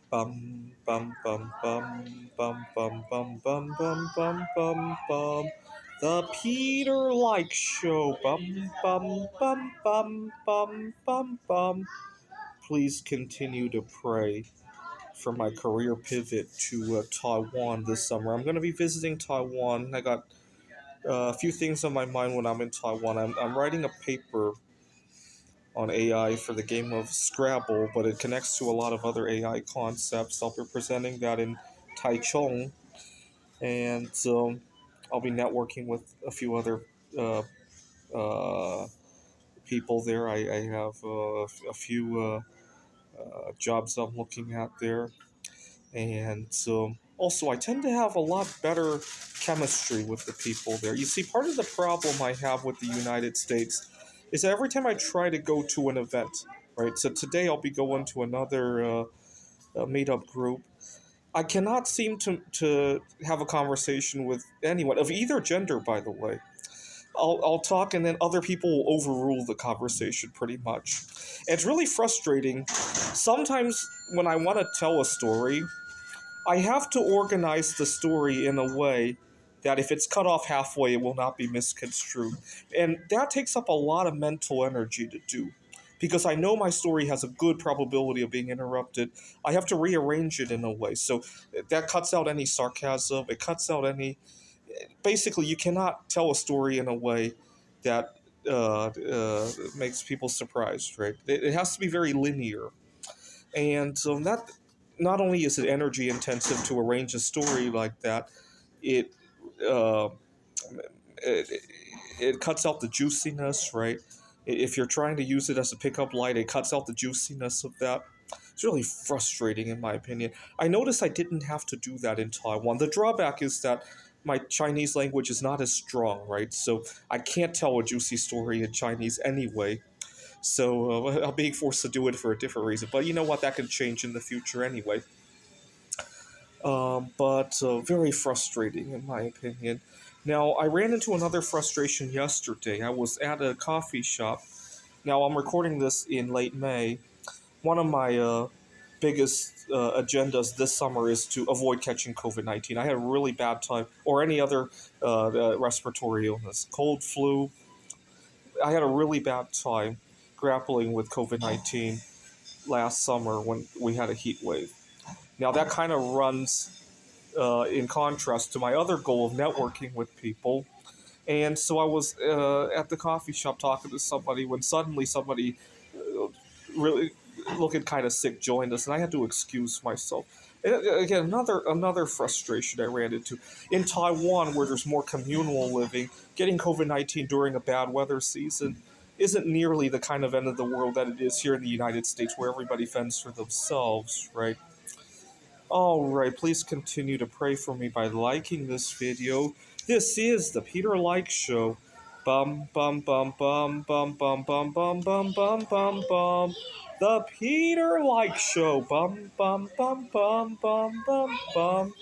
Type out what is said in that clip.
Bum bum bum bum bum bum bum bum bum bum bum bum. The Peter Like Show. Bum bum bum bum bum bum bum. Please continue to pray for my career pivot to Taiwan this summer. I'm going to be visiting Taiwan. I got a few things on my mind when I'm in Taiwan. I'm writing a paper on AI for the game of Scrabble, but it connects to a lot of other AI concepts. I'll be presenting that in Taichung, and I'll be networking with a few other uh, uh, people there. I have a few jobs I'm looking at there, and also I tend to have a lot better chemistry with the people there. You see, part of the problem I have with the United States is that every time I try to go to an event, right? So today I'll be going to another meetup group. I cannot seem to have a conversation with anyone of either gender, by the way. I'll talk and then other people will overrule the conversation pretty much. And it's really frustrating. Sometimes when I want to tell a story, I have to organize the story in a way that if it's cut off halfway, it will not be misconstrued. And that takes up a lot of mental energy to do. Because I know my story has a good probability of being interrupted, I have to rearrange it in a way. So that cuts out any sarcasm, it cuts out any. Basically, you cannot tell a story in a way that makes people surprised, right? It has to be very linear. And that not only is it energy intensive to arrange a story like that, it uh, it, it cuts out the juiciness, right? If you're trying to use it as a pickup line, it cuts out the juiciness of that. It's really frustrating, in my opinion. I noticed I didn't have to do that in Taiwan. The drawback is that my Chinese language is not as strong, right? So I can't tell a juicy story in Chinese anyway. So I'm being forced to do it for a different reason. But you know what? That can change in the future anyway. But very frustrating, in my opinion. Now, I ran into another frustration yesterday. I was at a coffee shop. Now, I'm recording this in late May. One of my biggest agendas this summer is to avoid catching COVID 19. I had a really bad time, or any other respiratory illness, cold, flu. I had a really bad time grappling with COVID 19 last summer when we had a heat wave. Now, that kind of runs in contrast to my other goal of networking with people. And so I was at the coffee shop talking to somebody when suddenly somebody really looking kind of sick joined us, and I had to excuse myself. And again, another frustration I ran into in Taiwan, where there's more communal living. Getting COVID-19 during a bad weather season isn't nearly the kind of end of the world that it is here in the United States, where everybody fends for themselves, right? All right, please continue to pray for me by liking this video. This is the Peter Like Show. Bum bum bum bum bum bum bum bum bum bum bum bum. The Peter Like Show. Bum bum bum bum bum bum bum.